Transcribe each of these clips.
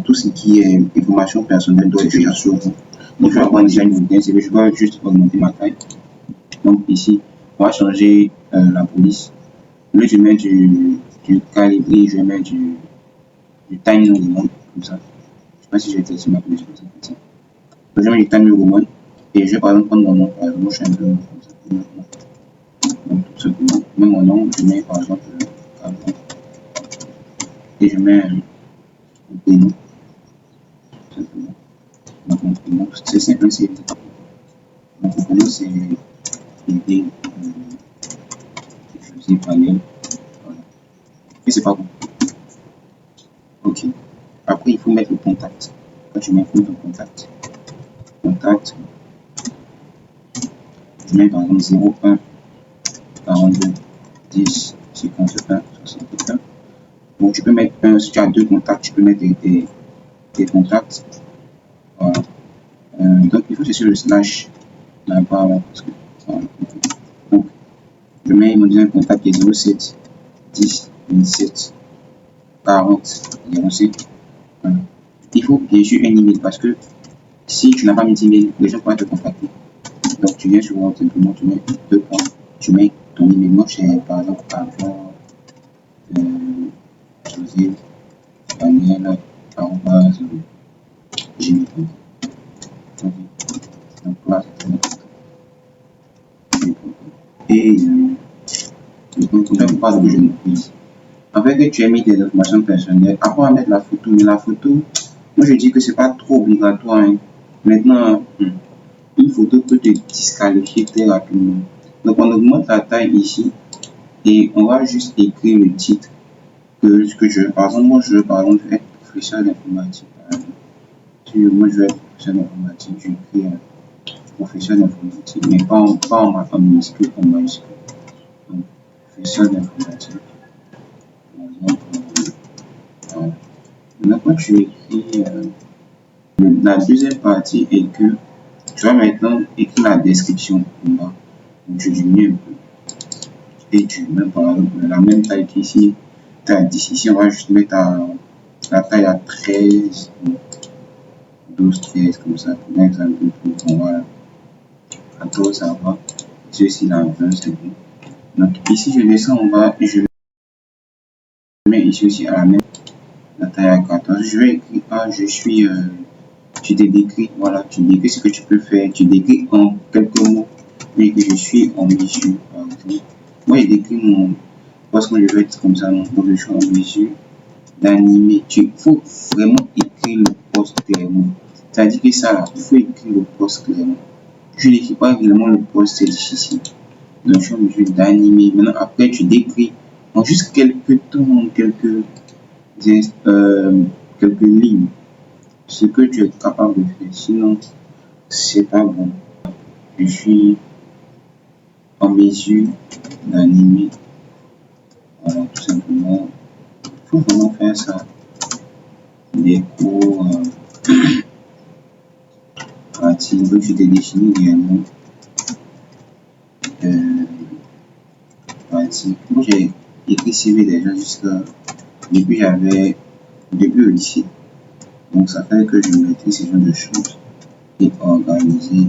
tout ce qui est information personnelle doit être déjà sur vous. Donc, je vais avoir déjà une idée, c'est que je dois juste augmenter ma taille. Donc, ici, on va changer la police. Au lieu de mettre du calibri, je vais mettre du time new roman, comme ça. Je sais pas si j'ai été sur ma police comme ça. Donc, je vais mettre du time new roman et je vais par exemple prendre mon nom. Par exemple, moi, je suis un peu comme ça. Donc, tout simplement, même mon nom, je mets par exemple et je mets mon prénom, tout simplement. Donc, mon prénom, c'est simple, c'est mon prénom, c'est idée, je sais pas bien. Voilà. Et c'est pas bon. Ok. Après, il faut mettre le contact. Quand tu mets le contact, je mets par exemple 01 42 10 51 61. Donc, tu peux mettre un, si tu as deux contacts, tu peux mettre tes contacts. Voilà. Donc, il faut chercher le slash là-bas, parce que, voilà. Donc, je mets mon deuxième contact qui est 07 10 27 40 05. Voilà. Il faut bien sûr un email parce que si tu n'as pas mis d'email, les gens pourraient te contacter. Donc, tu viens sur simplement, tu mets deux points, tu mets ton email. Moi, c'est par exemple avant José Daniel gmail.com. Donc là, et le compte pas de je me prise. Avec que tu as mis des informations personnelles, après on va mettre la photo, mais la photo, moi je dis que c'est pas trop obligatoire. Hein. Maintenant, une photo peut te disqualifier très rapidement. Donc on augmente la taille ici et on va juste écrire le titre que ce que je veux. Par exemple, moi je veux par exemple être professeur d'informatique. Moi je veux être professeur d'informatique, j'écris professeur d'informatique, mais pas en minuscule, en majuscule. Donc professeur d'informatique. Par exemple, maintenant quand tu écris la deuxième partie est que tu vas maintenant écrire la description en bas. Donc tu diminues un peu. Et tu mets par exemple la même taille qu'ici. Tu as 10 ici, on va juste mettre la taille à 13, 12, 13 comme ça. Pour mettre un peu plus bon, voilà. 14 ça va. Ceci là, 20 c'est bon. Donc ici je descends en bas et je mets ici aussi à la même la taille à 14. Je vais écrire je suis tu te décris, voilà, tu décris ce que tu peux faire, tu décris en quelques mots, mais que je suis en mesure, par exemple. Moi, j'ai décrit parce que je vais être comme ça, donc je suis en mesure d'animer. Il faut vraiment écrire le poste clairement. C'est-à-dire que ça, il faut écrire le poste clairement. Je n'écris pas vraiment le poste, c'est difficile. Donc, je suis en mesure d'animer. Maintenant, après, tu décris en juste quelques temps, quelques lignes ce que tu es capable de faire. Sinon, c'est pas bon. Je suis en mesure d'animer. Voilà, tout simplement. Il faut vraiment faire ça. Des cours pratiques. Donc, je t'ai défini également. Pratique. Moi, j'ai écrit CV déjà jusqu'à. Depuis le lycée. Donc, ça fait que je maîtrise ce genre de choses. Et organiser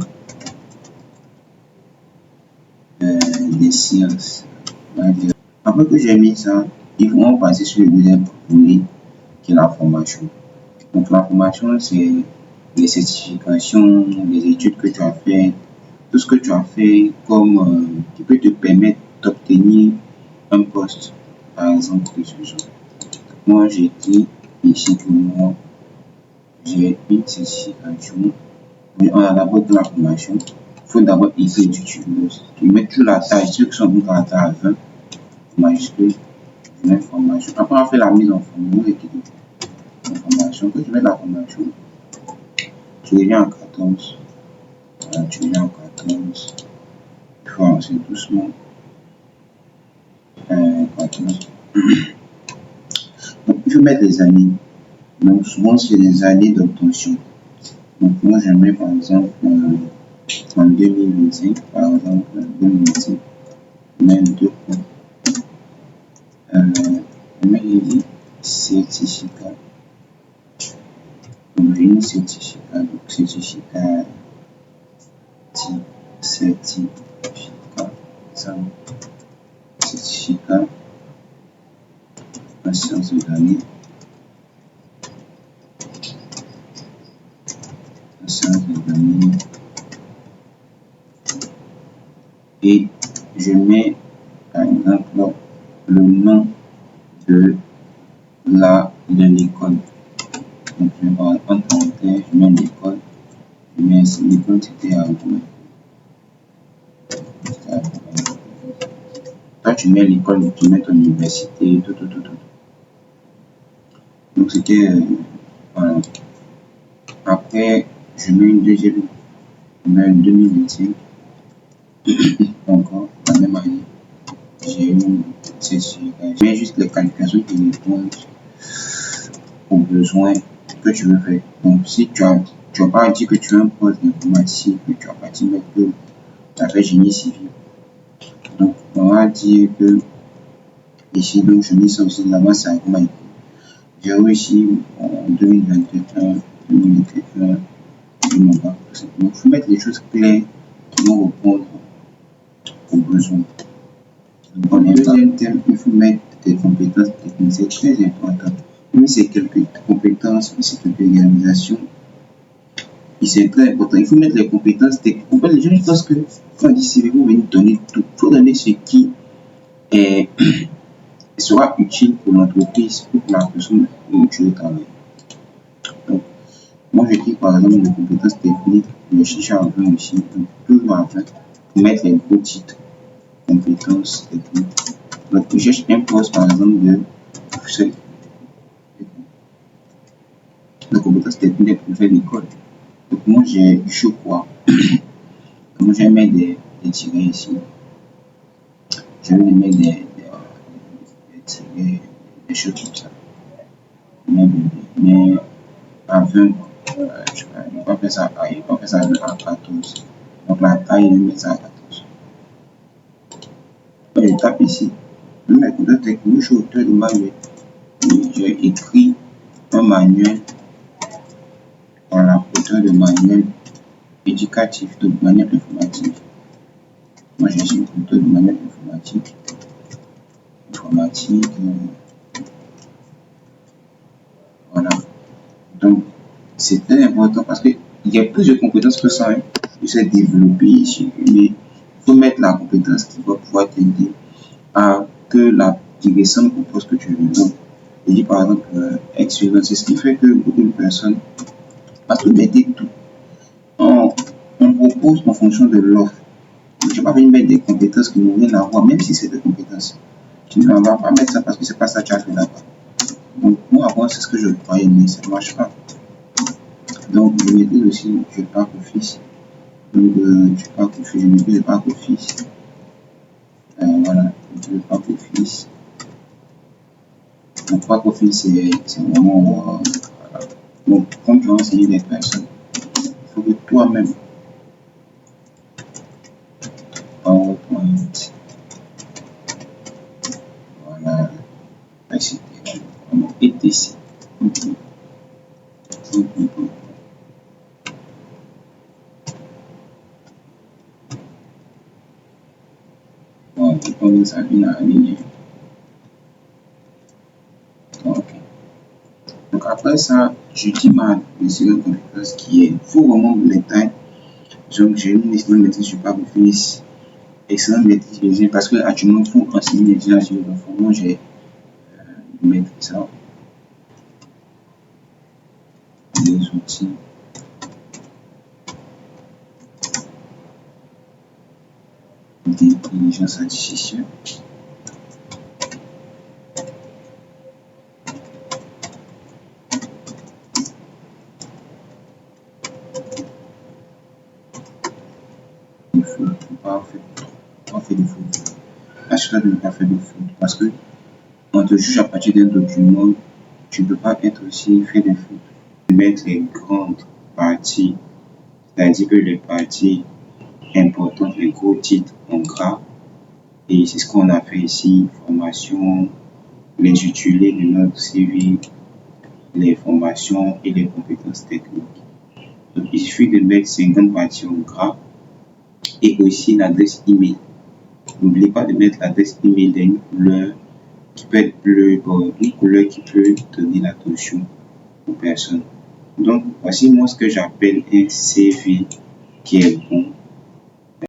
des sciences. Après que j'ai mis ça, il faut passer sur le deuxième volet qui est la formation. Donc la formation, c'est les certifications, les études que tu as fait, tout ce que tu as fait comme qui peut te permettre d'obtenir un poste, par exemple que ce soit. Moi, j'ai dit ici que moi, j'ai une certification. Mais on a d'abord de la formation. Il faut d'abord écrire du tuberose. Tu mets toujours la taille, ceux qui sont mis à la taille à 20, majuscule, je mets formation. Après, on fait la mise en forme, formation, que tu mets la formation, tu reviens en 14, voilà, tu reviens en 14, il faut avancer doucement, 14. Donc, il faut mettre les années. Donc, souvent, c'est les années d'obtention. Donc, moi, j'aimerais, par exemple, en 2025, par exemple, 2025, même deux points. Mais il dit certificat j'ai une certificat, donc certificat, ça, certificat en sciences de données, et je mets par exemple le nom de l'école. Donc je vais en parenthèse, je mets l'école, je mets l'école, c'était à Roubaix. Toi tu mets l'école, tu mets ton université, tout. Donc c'était voilà. Après je mets une deuxième, je mets une 2025, encore la même année. J'ai une certificat. Je mets juste les qualifications qui répondent aux besoins que tu veux faire. Donc si tu as pas dit que tu as un poste d'informatique, que tu as pas dit que tu as fait génie civil. Donc on va dire que ici, donc je mets ça aussi de l'avant, c'est avec moi. J'ai réussi en 2021, 2021, mon bac. Donc il faut mettre les choses claires qui vont répondre aux besoins. Dans le deuxième thème, il faut mettre des compétences techniques, c'est très important. Même si c'est quelques compétences, mais c'est quelques réalisations, et c'est très important. Il faut mettre les compétences techniques. En fait, les gens pensent que quand on dit CV, vous venez donner tout. Il faut donner ce qui sera utile pour l'entreprise ou pour la personne où tu veux travailler. Donc, moi, je dis par exemple les compétences techniques, je cherche à 20 aussi, donc toujours à 20, pour mettre les gros titres, compétences techniques. Donc, je cherche un poste par exemple de compétences techniques pour faire l'école. Donc, moi, je suis quoi? Moi, je vais mettre des tirets ici. Je vais mettre des tirets, des choses comme ça. Mais à 20, je ne vais pas faire ça à 14. Donc, la taille, je vais mettre ça à 14. Je tape ici. Même les compétences techniques, je suis auteur de manuel. J'ai écrit un manuel. Voilà, auteur de manuel éducatif, de manuel informatique. Moi, je suis auteur de manuel informatique. Voilà. Donc, c'est très important parce qu'il y a plus de compétences que ça. Je sais développer ici, mais il faut mettre la compétence qui va pouvoir t'aider à que la direction propose que tu veux. Donc, je dis par exemple, excellence, c'est ce qui fait que beaucoup de personnes, parce que tout, on propose en fonction de l'offre. Je ne vais pas venir mettre des compétences qui n'ont rien à voir, même si c'est des compétences. Tu ne vas pas mettre ça parce que c'est pas ça que tu as fait là-bas. Donc, moi, avant, c'est ce que je croyais, mais ça ne marche pas. Donc, je maîtrise aussi, je parle au fils. Donc, je parle au fils, je maîtrise le parc au fils. Voilà, je parle au fils. Donc, parc au fils, c'est vraiment. Voilà. Donc, quand tu vas enseigner des personnes, il faut que toi-même, PowerPoint, voilà, etc. etc. Bon, je pense que ça vient à aligner. Ok. Donc après ça, je dis ma deuxième compétence qui est, il faut vraiment le détail. Donc j'ai une excellente maîtrise sur PowerPoint, excellente maîtrise parce que actuellement il faut enseigner les gens sur le format, j'ai mettre ça. Les outils. D'intelligence artificielle. Il faut pas faire de faute. Assure-toi de ne pas faire de faute parce que on te juge à partir d'un document, tu ne peux pas être aussi fait de faute. Mettre les grandes parties, c'est-à-dire que les parties importantes, les gros titres en gras, et c'est ce qu'on a fait ici, formation, l'intitulé de notre CV, les formations et les compétences techniques. Donc, il suffit de mettre 50 parties en gras et aussi l'adresse email. N'oubliez pas de mettre l'adresse email d'une couleur qui peut être bleue, une couleur qui peut donner l'attention aux personnes. Donc, voici moi ce que j'appelle un CV qui est bon